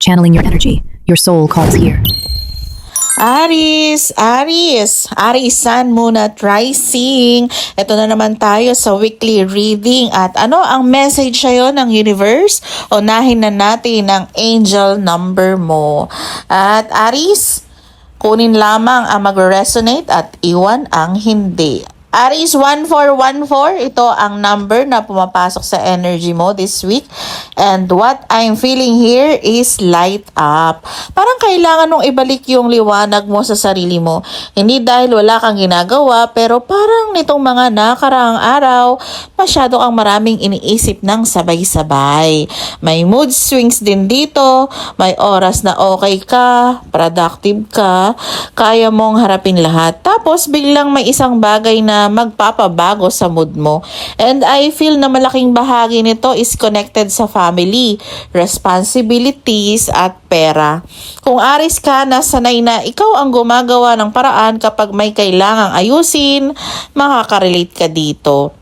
Channeling your energy. Your soul calls here. Aries Sun, Moon at Rising. Ito na naman tayo sa weekly reading. At ano ang message sa'yo ng universe? Unahin na natin ang angel number mo. At Aries, kunin lamang ang mag-resonate at iwan ang hindi. Aries 1414, ito ang number na pumapasok sa energy mo this week. And what I'm feeling here is light up. Parang kailangan mong ibalik yung liwanag mo sa sarili mo. Hindi dahil wala kang ginagawa, pero parang nitong mga nakaraang araw, masyado kang maraming iniisip ng sabay-sabay. May mood swings din dito, may oras na okay ka, productive ka, kaya mong harapin lahat. Tapos biglang may isang bagay na magpapabago sa mood mo. And I feel na malaking bahagi nito is connected sa family, responsibilities at pera. Kung Aries ka, nasanay na ikaw ang gumagawa ng paraan kapag may kailangang ayusin, makaka-relate ka dito.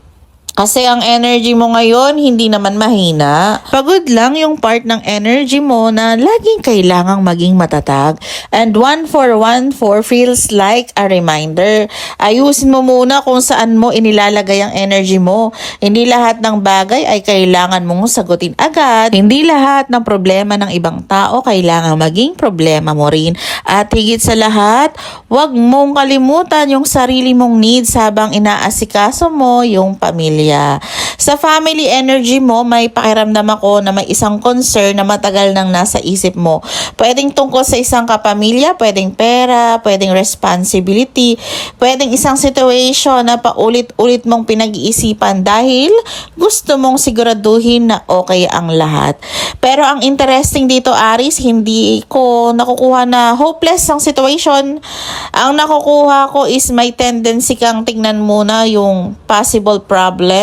Kasi ang energy mo ngayon, hindi naman mahina. Pagod lang yung part ng energy mo na laging kailangang maging matatag. And 1414 feels like a reminder. Ayusin mo muna kung saan mo inilalagay ang energy mo. Hindi lahat ng bagay ay kailangan mong sagutin agad. Hindi lahat ng problema ng ibang tao kailangan maging problema mo rin. At higit sa lahat, huwag mong kalimutan yung sarili mong needs habang inaasikaso mo yung pamilya. Sa family energy mo, may pakiramdam ako na may isang concern na matagal nang nasa isip mo. Pwedeng tungkol sa isang kapamilya, pwedeng pera, pwedeng responsibility, pwedeng isang situation na paulit-ulit mong pinag-iisipan dahil gusto mong siguraduhin na okay ang lahat. Pero ang interesting dito, Aries, hindi ko nakukuha na hopeless ang situation. Ang nakukuha ko is may tendency kang tingnan muna yung possible problem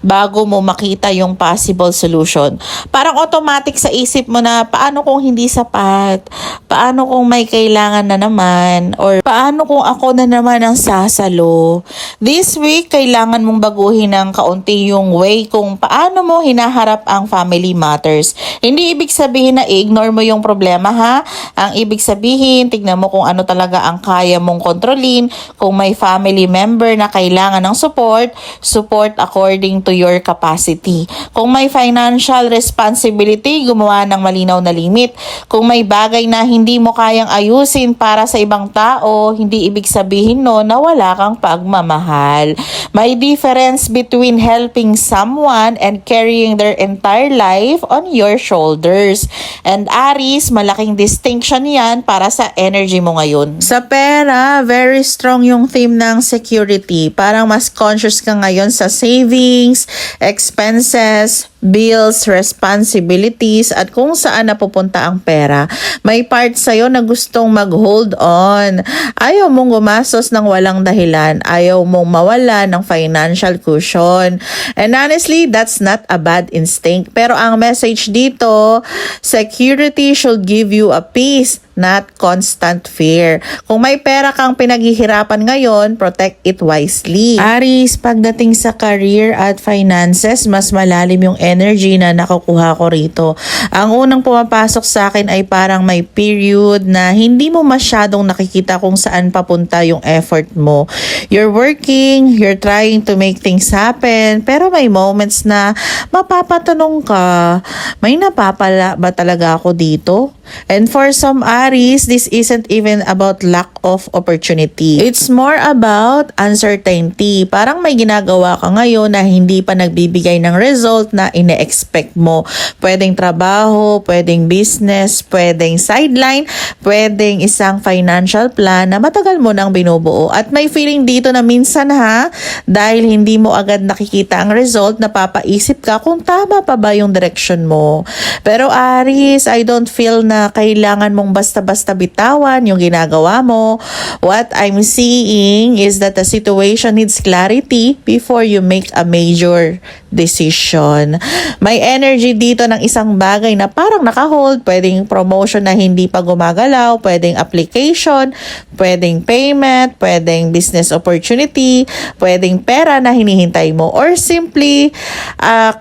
bago mo makita yung possible solution. Parang automatic sa isip mo na paano kung hindi sapat? Paano kung may kailangan na naman? Or paano kung ako na naman ang sasalo? This week, kailangan mong baguhin ng kaunti yung way kung paano mo hinaharap ang family matters. Hindi ibig sabihin na ignore mo yung problema, ha? Ang ibig sabihin, tignan mo kung ano talaga ang kaya mong kontrolin. Kung may family member na kailangan ng support according to your capacity. Kung may financial responsibility, gumawa ng malinaw na limit. Kung may bagay na hindi mo kayang ayusin para sa ibang tao, hindi ibig sabihin no na wala kang pagmamahal. May difference between helping someone and carrying their entire life on your shoulders. And Aries, malaking distinction yan para sa energy mo ngayon. Sa pera, very strong yung theme ng security. Parang mas conscious ka ngayon sa savings, expenses, bills, responsibilities, at kung saan napupunta ang pera. May part sa'yo na gustong mag-hold on. Ayaw mong gumastos ng walang dahilan. Ayaw mong mawala ng financial cushion. And honestly, that's not a bad instinct. Pero ang message dito, security should give you a peace, not constant fear. Kung may pera kang pinaghihirapan ngayon, protect it wisely. Aries, pagdating sa career at finances, mas malalim yung energy na nakukuha ko rito. Ang unang pumapasok sa akin ay parang may period na hindi mo masyadong nakikita kung saan papunta yung effort mo. You're working, you're trying to make things happen, pero may moments na mapapatanong ka, may napapala ba talaga ako dito? And for some Aries, this isn't even about lack of opportunity. It's more about uncertainty. Parang may ginagawa ka ngayon na hindi pa nagbibigay ng result na ine-expect mo. Pwedeng trabaho, pwedeng business, pwedeng sideline, pwedeng isang financial plan na matagal mo nang binubuo. At may feeling dito na minsan dahil hindi mo agad nakikita ang result, napapaisip ka kung tama pa ba yung direction mo. Pero Aries, I don't feel na kailangan mong basta-basta bitawan yung ginagawa mo. What I'm seeing is that the situation needs clarity before you make a major decision. May energy dito ng isang bagay na parang naka-hold, pwedeng promotion na hindi pa gumagalaw, pwedeng application, pwedeng payment, pwedeng business opportunity, pwedeng pera na hinihintay mo, or simply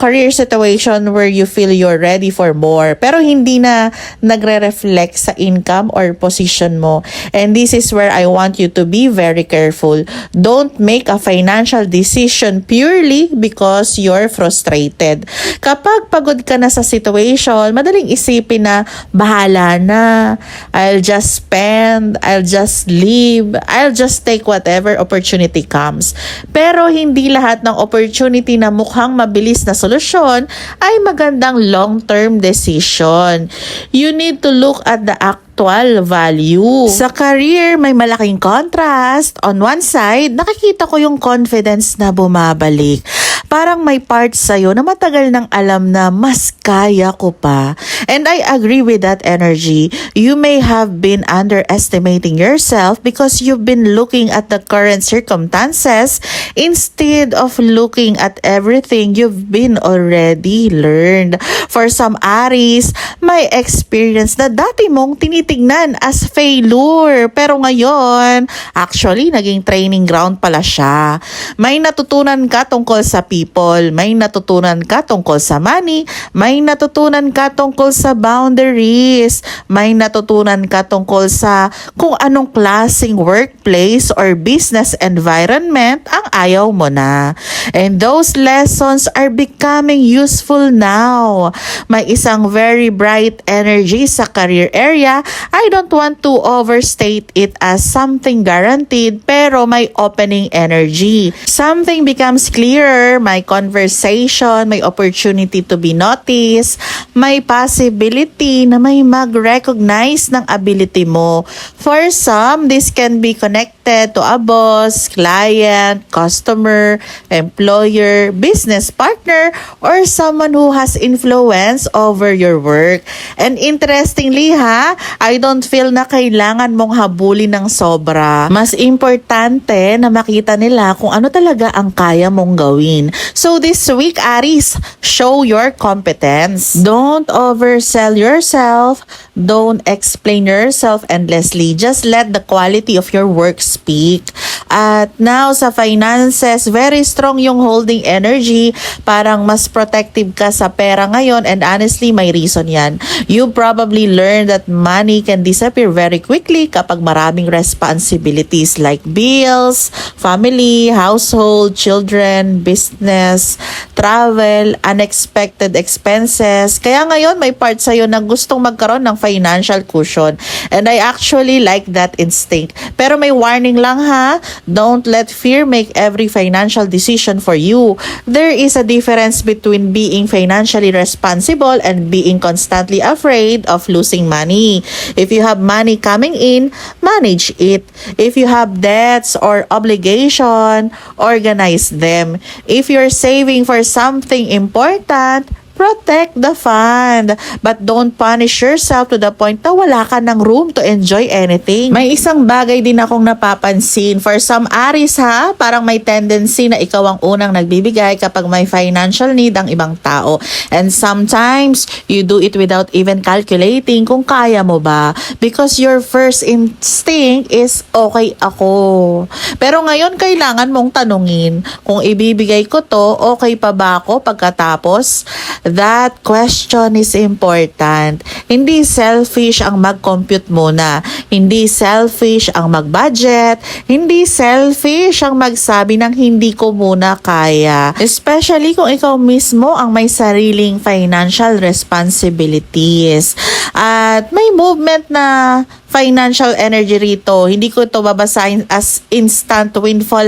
career situation where you feel you're ready for more pero hindi na nagre-reflect sa income or position mo. And this is where I want you to be very careful. Don't make a financial decision purely because you're frustrated. Kapag pagod ka na sa situation, madaling isipin na bahala na, I'll just spend, I'll just live, I'll just take whatever opportunity comes. Pero hindi lahat ng opportunity na mukhang mabilis na solusyon ay magandang long-term decision. You need to look at the actual value. Sa career, may malaking contrast. On one side, nakikita ko yung confidence na bumabalik. Parang may part sa'yo na matagal nang alam na mas kaya ko pa. And I agree with that energy. You may have been underestimating yourself because you've been looking at the current circumstances instead of looking at everything you've been already learned. For some Aries, may experience na dati mong tinitingnan as failure. Pero ngayon, actually, naging training ground pala siya. May natutunan ka tungkol sa people, may natutunan ka tungkol sa money, may natutunan ka tungkol sa boundaries, may natutunan ka tungkol sa kung anong klaseng workplace or business environment ang ayaw mo na. And those lessons are becoming useful now. May isang very bright energy sa career area. I don't want to overstate it as something guaranteed, pero may opening energy. Something becomes clearer, may conversation, may opportunity to be noticed, may possibility na may mag-recognize ng ability mo. For some, this can be connected to a boss, client, customer, employer, business partner, or someone who has influence over your work. And interestingly I don't feel na kailangan mong habulin ng sobra. Mas importante na makita nila kung ano talaga ang kaya mong gawin. So this week, Aries, show your competence. Don't oversell yourself. Don't explain yourself endlessly. Just let the quality of your work speak. At now sa finances, very strong yung holding energy. Parang mas protective ka sa pera ngayon, and honestly, may reason yan. You probably learned that money can disappear very quickly kapag maraming responsibilities like bills, family, household, children, business, travel, unexpected expenses. Kaya ngayon, may part sa'yo na gustong magkaroon ng financial cushion. And I actually like that instinct. Pero may warning lang don't let fear make every financial decision for you. There is a difference between being financially responsible and being constantly afraid of losing money. If you have money coming in, manage it. If you have debts or obligation, organize them. If you're saving for something important, protect the fund. But don't punish yourself to the point na wala ka ng room to enjoy anything. May isang bagay din akong napapansin. For some Aries parang may tendency na ikaw ang unang nagbibigay kapag may financial need ang ibang tao. And sometimes, you do it without even calculating kung kaya mo ba. Because your first instinct is, okay ako. Pero ngayon, kailangan mong tanungin, kung ibibigay ko to, okay pa ba ako pagkatapos? That question is important. Hindi selfish ang mag-compute muna. Hindi selfish ang mag-budget. Hindi selfish ang magsabi ng hindi ko muna kaya. Especially kung ikaw mismo ang may sariling financial responsibilities. At may movement na financial energy rito. Hindi ko to babasahin as instant windfall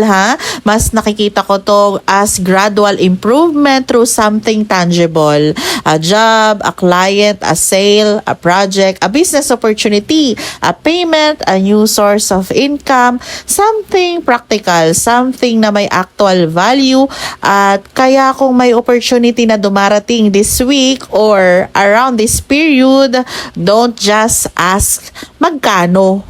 Mas nakikita ko to as gradual improvement through something tangible. A job, a client, a sale, a project, a business opportunity, a payment, a new source of income, something practical, something na may actual value. At kaya kung may opportunity na dumarating this week or around this period, don't just ask magkano.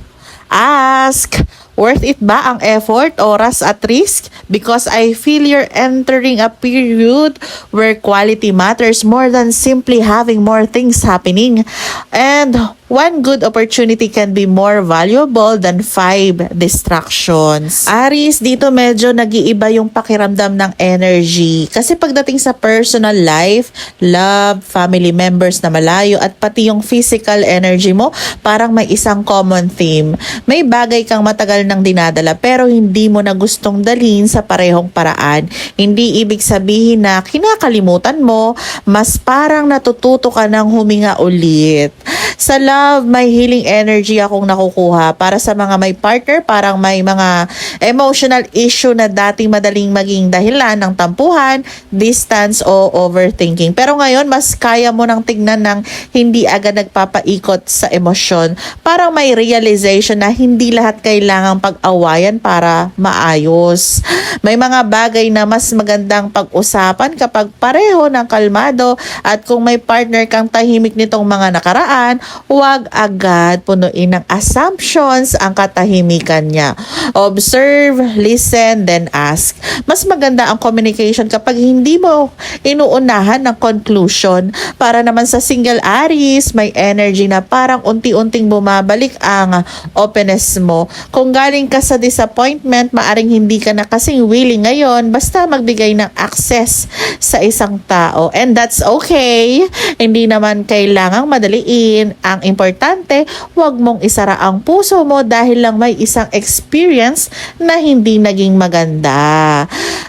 Ask, Worth it ba ang effort, oras at risk? Because I feel you're entering a period where quality matters more than simply having more things happening. And one good opportunity can be more valuable than 5 distractions. Aries, dito medyo nag-iiba yung pakiramdam ng energy. Kasi pagdating sa personal life, love, family members na malayo, at pati yung physical energy mo, parang may isang common theme. May bagay kang matagal nang dinadala pero hindi mo na gustong dalhin sa parehong paraan. Hindi ibig sabihin na kinakalimutan mo, mas parang natututo ka ng huminga ulit. Sa love, may healing energy akong nakukuha. Para sa mga may partner, parang may mga emotional issue na dating madaling maging dahilan ng tampuhan, distance o overthinking. Pero ngayon, mas kaya mo nang tignan ng hindi agad nagpapaikot sa emosyon. Parang may realization na hindi lahat kailangang pag-awayan para maayos. May mga bagay na mas magandang pag-usapan kapag pareho ng kalmado, at kung may partner kang tahimik nitong mga nakaraan, huwag agad punuin ng assumptions ang katahimikan niya. Observe, listen, then ask. Mas maganda ang communication kapag hindi mo inuunahan ng conclusion. Para naman sa single Aries, may energy na parang unti-unting bumabalik ang openness mo. Kung galing ka sa disappointment, maaring hindi ka na kasing willing ngayon, basta magbigay ng access sa isang tao. And that's okay. Hindi naman kailangang madaliin. Ang importante, huwag mong isara ang puso mo dahil lang may isang experience na hindi naging maganda.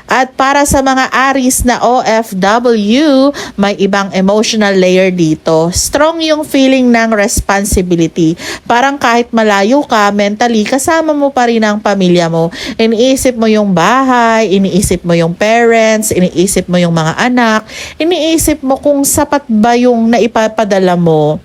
At para sa mga Aries na OFW, may ibang emotional layer dito. Strong yung feeling ng responsibility. Parang kahit malayo ka, mentally, kasama mo pa rin ang pamilya mo. Iniisip mo yung bahay, iniisip mo yung parents, iniisip mo yung mga anak, iniisip mo kung sapat ba yung naipapadala mo.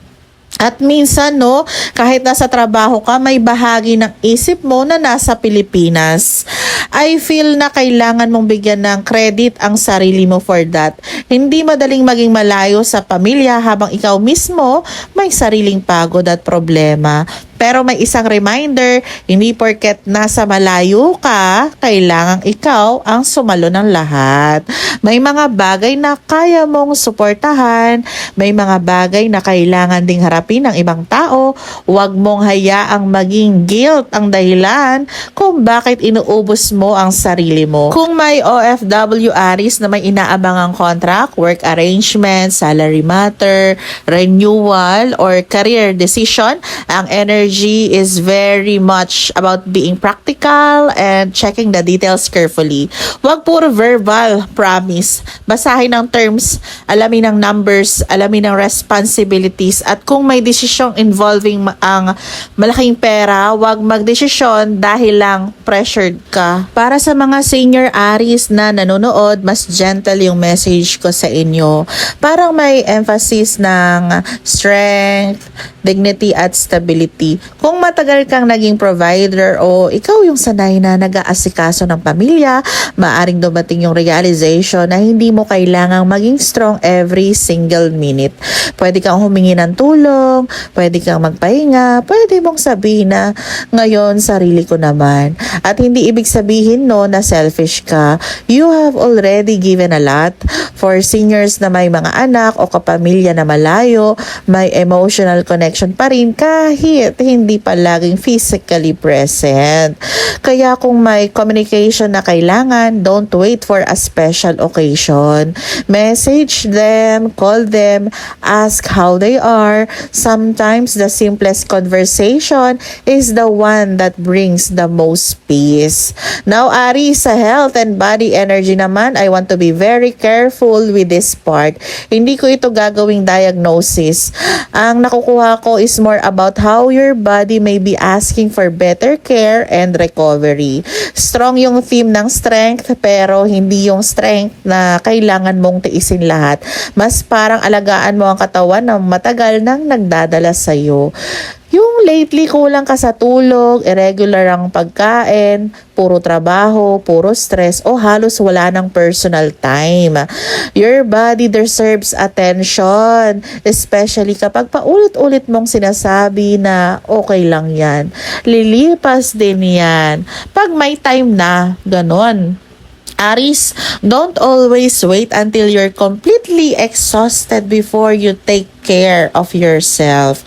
At minsan, no, kahit nasa trabaho ka, may bahagi ng isip mo na nasa Pilipinas. I feel na kailangan mong bigyan ng credit ang sarili mo for that. Hindi madaling maging malayo sa pamilya habang ikaw mismo may sariling pagod at problema. Pero may isang reminder, hindi porket nasa malayo ka, kailangang ikaw ang sumalo ng lahat. May mga bagay na kaya mong suportahan, may mga bagay na kailangan ding harapin ng ibang tao. Huwag mong hayaang maging guilt ang dahilan kung bakit inuubos mo ang sarili mo. Kung may OFW Aries na may inaabangang contract, work arrangement, salary matter, renewal, or career decision, ang energy is very much about being practical and checking the details carefully. Huwag puro verbal promise. Basahin ang terms, alamin ang numbers, alamin ang responsibilities, at kung may decision involving ang malaking pera, huwag magdesisyon dahil lang pressured ka. Para sa mga senior Aries na nanonood, mas gentle yung message ko sa inyo. Parang may emphasis ng strength, dignity at stability. Kung matagal kang naging provider o ikaw yung sanay na nag-aasikaso ng pamilya, maaring dumating yung realization na hindi mo kailangang maging strong every single minute. Pwede kang humingi ng tulong, pwede kang magpahinga, pwede mong sabihin na ngayon sarili ko naman. At hindi ibig sabihin no na selfish ka. You have already given a lot. For seniors na may mga anak o kapamilya na malayo, may emotional connection pa rin kahit hindi pa laging physically present. Kaya kung may communication na kailangan, don't wait for a special occasion. Message them, call them, ask how they are. Sometimes the simplest conversation is the one that brings the most peace. Now, Aries, sa health and body energy naman, I want to be very careful with this part. Hindi ko ito gagawing diagnosis. Ang nakukuha ko is more about how your body may be asking for better care and recovery. Strong yung theme ng strength, pero hindi yung strength na kailangan mong tiisin lahat. Mas parang alagaan mo ang katawan na matagal nang nagdadala sa'yo. Yung lately kulang ka sa tulog, irregular ang pagkain, puro trabaho, puro stress, o halos wala ng personal time. Your body deserves attention, especially kapag paulit-ulit mong sinasabi na okay lang yan. Lilipas din yan. Pag may time na, ganon. Aries, don't always wait until you're completely exhausted before you take care of yourself.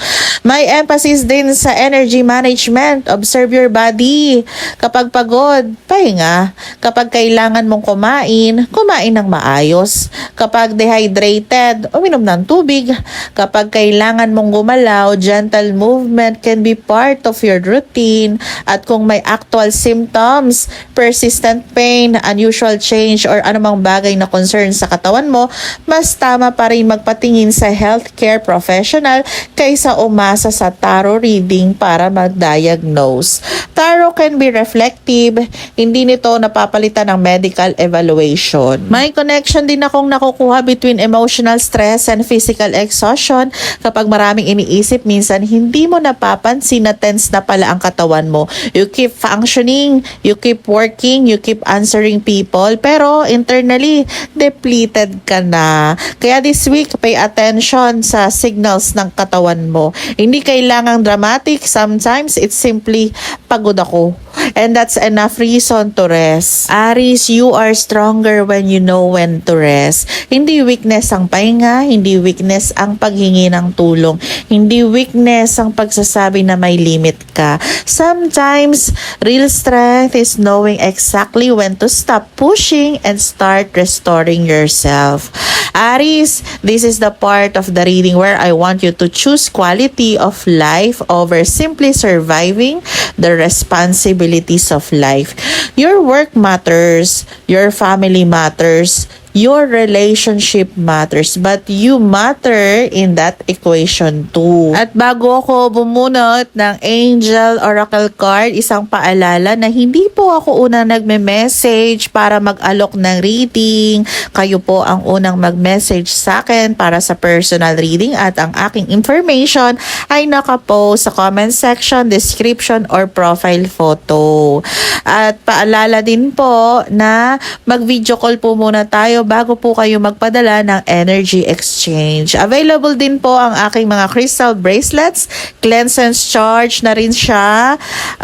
May emphasis din sa energy management. Observe your body. Kapag pagod, pahinga. Kapag kailangan mong kumain, kumain ng maayos. Kapag dehydrated, uminom ng tubig. Kapag kailangan mong gumalaw, gentle movement can be part of your routine. At kung may actual symptoms, persistent pain, unusual change, or anumang bagay na concern sa katawan mo, mas tama pa rin magpatingin sa healthcare professional kaysa umasa sa tarot reading para mag-diagnose. Tarot can be reflective, hindi nito napapalitan ng medical evaluation. May connection din akong nakukuha between emotional stress and physical exhaustion. Kapag maraming iniisip, minsan hindi mo napapansin na tense na pala ang katawan mo. You keep functioning, you keep working, you keep answering people, pero internally, depleted ka na. Kaya this week, pay attention sa signals ng katawan mo. Hindi kailangang dramatic. Sometimes, it's simply pagod ako. And that's enough reason to rest. Aries, you are stronger when you know when to rest. Hindi weakness ang pahinga, hindi weakness ang paghingi ng tulong, hindi weakness ang pagsasabi na may limit ka. Sometimes, real strength is knowing exactly when to stop pushing and start restoring yourself. Aries, this is the part of the reading where I want you to choose quality of life over simply surviving the responsibilities of life. Your work matters, your family matters, your relationship matters, but you matter in that equation too. At bago ako bumunot ng Angel Oracle card, isang paalala na hindi po ako unang nagme-message para mag-alok ng reading. Kayo po ang unang mag-message sa akin para sa personal reading at ang aking information ay nakapost sa comment section, description, or profile photo. At paalala din po na mag-video call po muna tayo bago po kayo magpadala ng energy exchange. Available din po ang aking mga crystal bracelets. Cleanse and charge na rin siya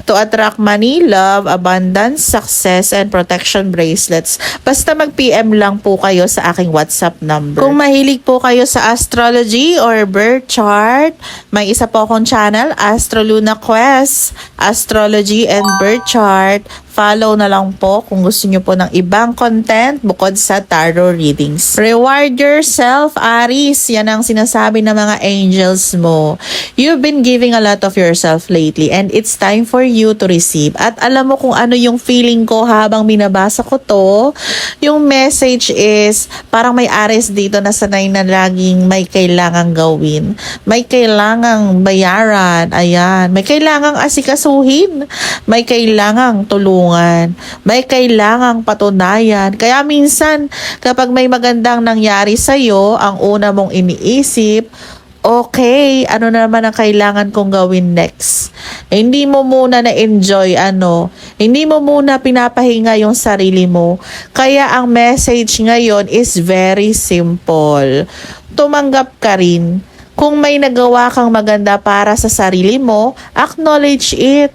to attract money, love, abundance, success, and protection bracelets. Basta mag-PM lang po kayo sa aking WhatsApp number. Kung mahilig po kayo sa astrology or birth chart, may isa po akong channel, Astro Luna Quest, Astrology and Birth Chart. Follow na lang po kung gusto nyo po ng ibang content bukod sa tarot readings. Reward yourself, Aries. Yan ang sinasabi ng mga angels mo. You've been giving a lot of yourself lately and it's time for you to receive. At alam mo kung ano yung feeling ko habang binabasa ko to? Yung message is parang may Aries dito na sanay na laging may kailangang gawin. May kailangang bayaran. Ayan. May kailangang asikasuhin. May kailangang tulungan. May kailangang patunayan. Kaya minsan, kapag may magandang nangyari sa'yo, ang una mong iniisip, okay, ano naman ang kailangan kong gawin next? Hindi mo muna na-enjoy hindi mo muna pinapahinga yung sarili mo. Kaya ang message ngayon is very simple. Tumanggap ka rin. Kung may nagawa kang maganda para sa sarili mo, acknowledge it.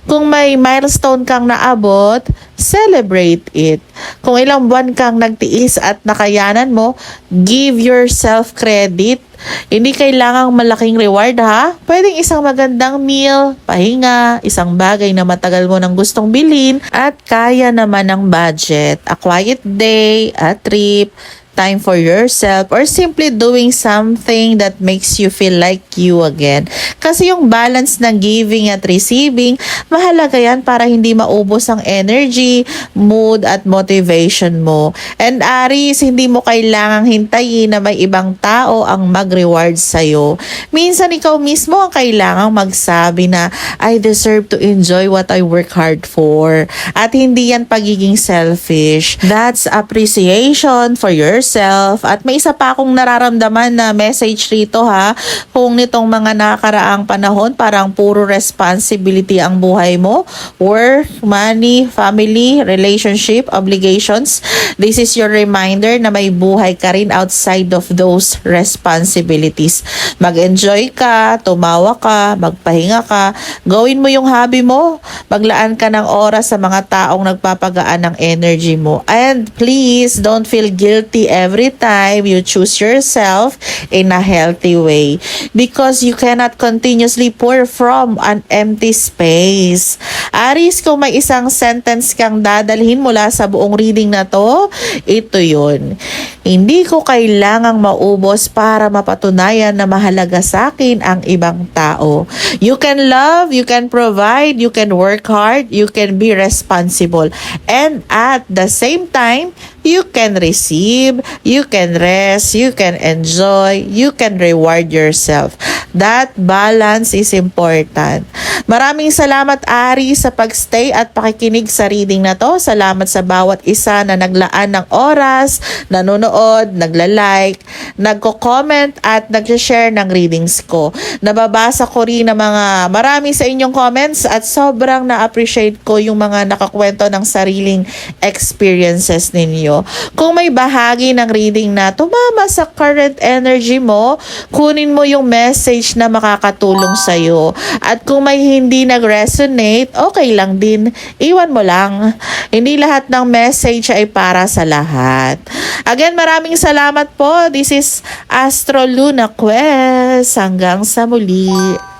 Kung may milestone kang naabot, celebrate it. Kung ilang buwan kang nagtiis at nakayanan mo, give yourself credit. Hindi kailangang malaking reward ha. Pwedeng isang magandang meal, pahinga, isang bagay na matagal mo nang gustong bilhin at kaya naman ng budget. A quiet day, a trip, time for yourself, or simply doing something that makes you feel like you again. Kasi yung balance ng giving at receiving, mahalaga yan para hindi maubos ang energy, mood, at motivation mo. And Aries, hindi mo kailangang hintayin na may ibang tao ang mag-reward sa'yo. Minsan ikaw mismo ang kailangang magsabi na, I deserve to enjoy what I work hard for. At hindi yan pagiging selfish. That's appreciation for yourself yourself. At may isa pa akong nararamdaman na message rito ha. Kung nitong mga nakakaraang panahon, parang puro responsibility ang buhay mo. Work, money, family, relationship, obligations. This is your reminder na may buhay ka rin outside of those responsibilities. Mag-enjoy ka, tumawa ka, magpahinga ka, gawin mo yung hobby mo, maglaan ka ng oras sa mga taong nagpapagaan ng energy mo. And please, don't feel guilty every time you choose yourself in a healthy way because you cannot continuously pour from an empty space. Aries, kung may isang sentence kang dadalhin mula sa buong reading na to, ito yun. Hindi ko kailangang maubos para mapatunayan na mahalaga sa akin ang ibang tao. You can love, you can provide, you can work hard, you can be responsible. And at the same time, you can receive, you can rest, you can enjoy, you can reward yourself. That balance is important. Maraming salamat, Ari, sa pagstay at pakikinig sa reading na to. Salamat sa bawat isa na naglaan ng oras, nanonood, nagla-like, nagko-comment at nag-share ng readings ko. Nababasa ko rin ng mga marami sa inyong comments at sobrang na-appreciate ko yung mga nakakwento ng sariling experiences ninyo. Kung may bahagi ng reading na tumama sa current energy mo, kunin mo yung message na makakatulong sa'yo. At kung may hindi nag-resonate, okay lang din. Iwan mo lang. Hindi lahat ng message ay para sa lahat. Again, maraming salamat po. This is Astro Luna Quest. Hanggang sa muli.